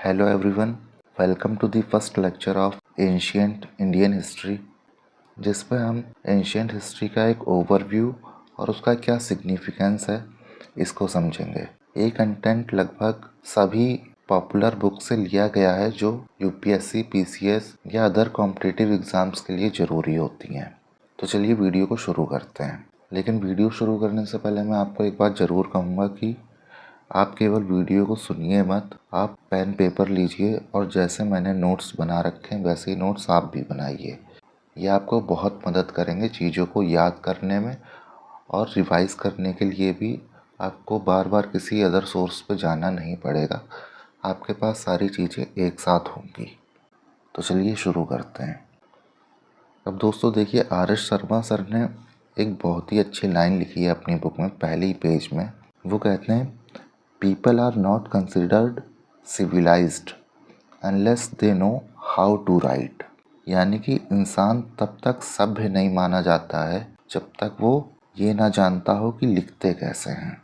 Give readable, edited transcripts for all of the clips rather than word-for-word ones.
Hello everyone, welcome to the first lecture of Ancient Indian History, जिसमें हम ancient history का एक overview और उसका क्या सिग्निफिकेंस है इसको समझेंगे। ये कंटेंट लगभग सभी पॉपुलर बुक से लिया गया है जो यूपीएससी, पीसीएस या अदर कॉम्पिटिटिव एग्ज़ाम्स के लिए ज़रूरी होती हैं। तो चलिए वीडियो को शुरू करते हैं। लेकिन वीडियो शुरू करने से पहले मैं आपको एक बात ज़रूर कहूँगा कि आप केवल वीडियो को सुनिए मत, आप पेन पेपर लीजिए और जैसे मैंने नोट्स बना रखे हैं वैसे ही नोट्स आप भी बनाइए। ये आपको बहुत मदद करेंगे चीज़ों को याद करने में, और रिवाइज करने के लिए भी आपको बार बार किसी अदर सोर्स पे जाना नहीं पड़ेगा। आपके पास सारी चीज़ें एक साथ होंगी। तो चलिए शुरू करते हैं। अब दोस्तों देखिए, आर.एस. शर्मा सर ने एक बहुत ही अच्छी लाइन लिखी है अपनी बुक में, पहले ही पेज में। वो कहते हैं, People are not considered civilized unless they know how to write। यानी कि इंसान तब तक सभ्य नहीं माना जाता है जब तक वो ये ना जानता हो कि लिखते कैसे हैं।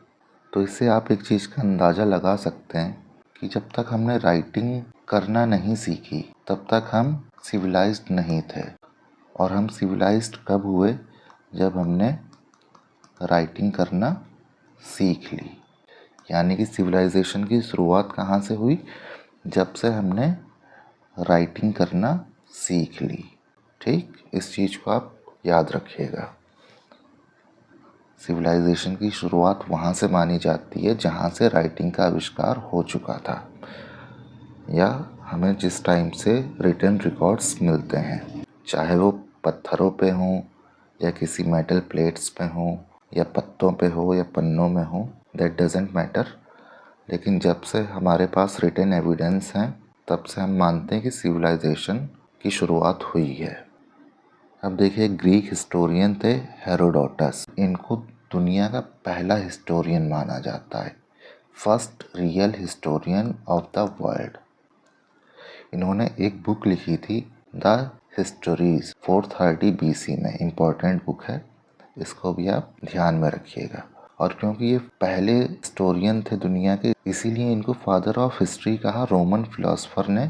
तो इससे आप एक चीज़ का अंदाज़ा लगा सकते हैं कि जब तक हमने राइटिंग करना नहीं सीखी तब तक हम सिविलाइज्ड नहीं थे। और हम सिविलाइज्ड कब हुए? जब हमने राइटिंग करना सीख ली। यानी कि सिविलाइजेशन की शुरुआत कहाँ से हुई? जब से हमने राइटिंग करना सीख ली। ठीक, इस चीज़ को आप याद रखिएगा। सिविलाइजेशन की शुरुआत वहाँ से मानी जाती है जहाँ से राइटिंग का आविष्कार हो चुका था, या हमें जिस टाइम से रिटन रिकॉर्ड्स मिलते हैं, चाहे वो पत्थरों पे हों या किसी मेटल प्लेट्स पे हों या पत्तों पे हो या पन्नों में हो, दैट डजेंट मैटर। लेकिन जब से हमारे पास रिटन एविडेंस हैं तब से हम मानते हैं कि सिविलाइजेशन की शुरुआत हुई है। अब देखिए, ग्रीक हिस्टोरियन थे हेरोडोटस। इनको दुनिया का पहला हिस्टोरियन माना जाता है, first real historian of the world. इन्होंने एक बुक लिखी थी, द हिस्टोरीज, 430 BC में। इम्पोर्टेंट बुक है, इसको भी आप ध्यान में रखिएगा। और क्योंकि ये पहले हिस्टोरियन थे दुनिया के, इसीलिए इनको फादर ऑफ हिस्ट्री कहा रोमन फिलोसोफर ने,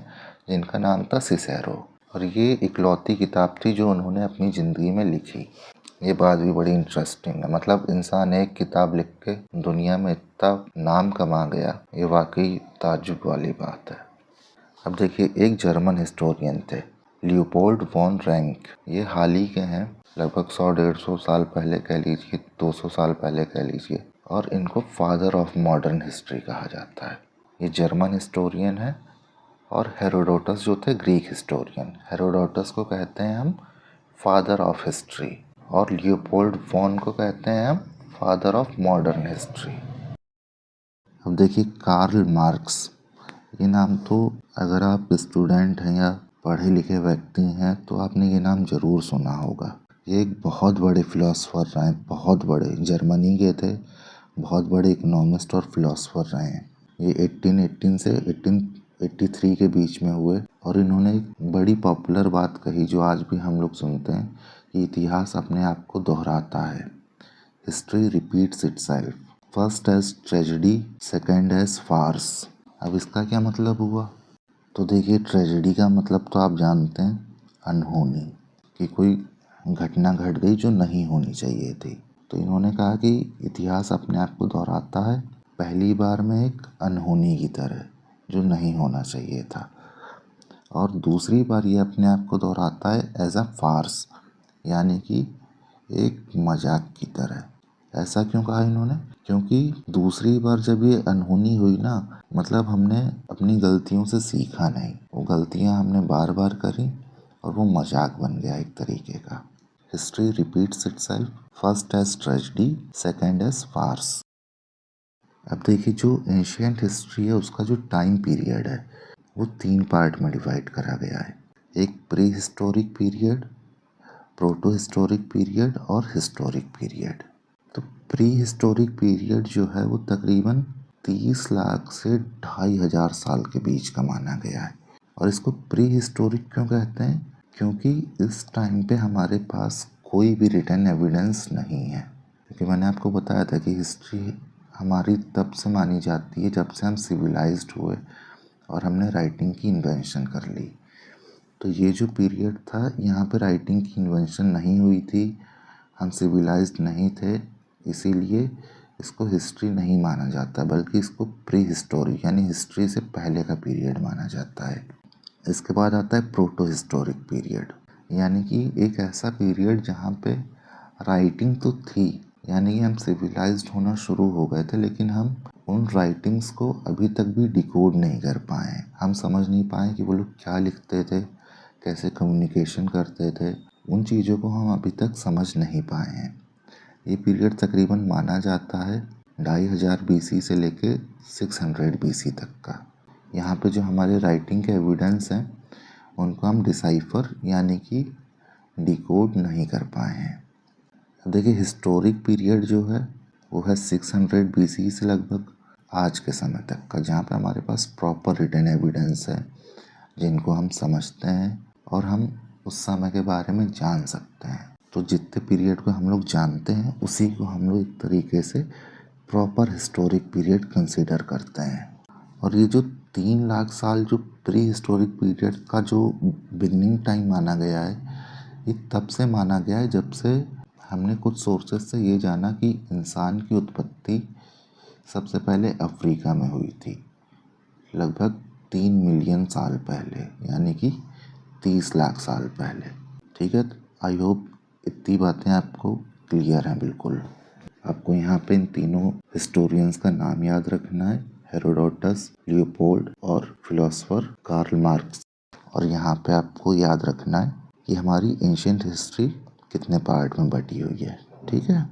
जिनका नाम था सिसेरो। और ये इकलौती किताब थी जो उन्होंने अपनी ज़िंदगी में लिखी। ये बात भी बड़ी इंटरेस्टिंग है। मतलब इंसान एक किताब लिख के दुनिया में इतना नाम कमा गया, ये वाकई ताज्जुब वाली बात है। अब देखिए, एक जर्मन हिस्टोरियन थे, लियोपोल्ड वॉन रैंक। ये हाल ही के हैं, लगभग 100-150 साल पहले कह लीजिए, 200 साल पहले कह लीजिए। और इनको फादर ऑफ मॉडर्न हिस्ट्री कहा जाता है। ये जर्मन हिस्टोरियन है। और हेरोडोटस जो थे ग्रीक हिस्टोरियन। हेरोडोटस को कहते हैं हम फादर ऑफ हिस्ट्री, और लियोपोल्ड वॉन को कहते हैं हम फादर ऑफ मॉडर्न हिस्ट्री। अब देखिए, कार्ल मार्क्स। ये नाम तो अगर आप स्टूडेंट हैं या पढ़े लिखे व्यक्ति हैं तो आपने ये नाम ज़रूर सुना होगा। ये एक बहुत बड़े फिलोसोफर रहे हैं, बहुत बड़े, जर्मनी के थे, बहुत बड़े इकोनॉमिस्ट और फिलोसोफर रहे हैं। ये 1818 से 1883 के बीच में हुए। और इन्होंने एक बड़ी पॉपुलर बात कही जो आज भी हम लोग सुनते हैं कि इतिहास अपने आप को दोहराता है। History repeats itself, first as tragedy, second as farce. अब इसका क्या मतलब हुआ? तो देखिए, ट्रेजेडी का मतलब तो आप जानते हैं, अनहोनी, कि कोई घटना घट गई जो नहीं होनी चाहिए थी। तो इन्होंने कहा कि इतिहास अपने आप को दोहराता है, पहली बार में एक अनहोनी की तरह जो नहीं होना चाहिए था, और दूसरी बार ये अपने आप को दोहराता है एज अ फार्स, यानी कि एक मजाक की तरह। ऐसा क्यों कहा इन्होंने? क्योंकि दूसरी बार जब ये अनहोनी हुई ना, मतलब हमने अपनी गलतियों से सीखा नहीं, वो गलतियां हमने बार बार करी और वो मजाक बन गया एक तरीके का। History repeats itself, first as tragedy, second as farce. अब देखिए, जो एंशियंट हिस्ट्री है उसका जो टाइम पीरियड है वो 3 पार्ट में डिवाइड करा गया है। एक pre historic period, proto historic period और हिस्टोरिक पीरियड। तो प्री हिस्टोरिक पीरियड जो है वो तकरीबन 30 लाख से 2500 साल के बीच का माना गया है। और इसको प्री हिस्टोरिक क्यों कहते हैं? क्योंकि इस टाइम पे हमारे पास कोई भी रिटन एविडेंस नहीं है। क्योंकि मैंने आपको बताया था कि हिस्ट्री हमारी तब से मानी जाती है जब से हम सिविलाइज्ड हुए। और हमने राइटिंग की इन्वेंशन कर ली। तो ये जो पीरियड था यहाँ पे राइटिंग की इन्वेंशन नहीं हुई थी, हम सिविलाइज्ड नहीं थे, इसीलिए इसको हिस्ट्री नहीं माना जाता, बल्कि इसको प्री हिस्टोरिक यानी हिस्ट्री से पहले का पीरियड माना जाता है। इसके बाद आता है प्रोटो हिस्टोरिक पीरियड, यानी कि एक ऐसा पीरियड जहाँ पे राइटिंग तो थी, यानी कि हम सिविलाइज्ड होना शुरू हो गए थे, लेकिन हम उन राइटिंग्स को अभी तक भी डिकोड नहीं कर पाए। हम समझ नहीं पाए कि वो लोग क्या लिखते थे, कैसे कम्युनिकेशन करते थे, उन चीज़ों को हम अभी तक समझ नहीं पाए हैं। ये पीरियड तकरीबन माना जाता है 2500 BC से लेके 600 BC तक का। यहाँ पे जो हमारे राइटिंग के एविडेंस हैं उनको हम डिसाइफर यानी कि डिकोड नहीं कर पाए हैं। अब देखिए हिस्टोरिक पीरियड जो है वो है 600 BC से लगभग आज के समय तक का, जहाँ पे हमारे पास प्रॉपर रिटन एविडेंस है जिनको हम समझते हैं और हम उस समय के बारे में जान सकते हैं। तो जितने पीरियड को हम लोग जानते हैं उसी को हम लोग एक तरीके से प्रॉपर हिस्टोरिक पीरियड कंसिडर करते हैं। और ये जो 3 लाख साल जो प्री हिस्टोरिक पीरियड का जो बिगनिंग टाइम माना गया है, ये तब से माना गया है जब से हमने कुछ सोर्सेज से ये जाना कि इंसान की उत्पत्ति सबसे पहले अफ्रीका में हुई थी, लगभग 3 मिलियन साल पहले, यानी कि 30 लाख साल पहले। ठीक है, आई होप इतनी बातें आपको क्लियर हैं बिल्कुल। आपको यहाँ पे इन तीनों हिस्टोरियंस का नाम याद रखना है, हेरोडोटस, लियोपोल्ड और फिलोसोफर कार्ल मार्क्स। और यहाँ पे आपको याद रखना है कि हमारी एंशिएंट हिस्ट्री कितने पार्ट में बटी हुई है। ठीक है।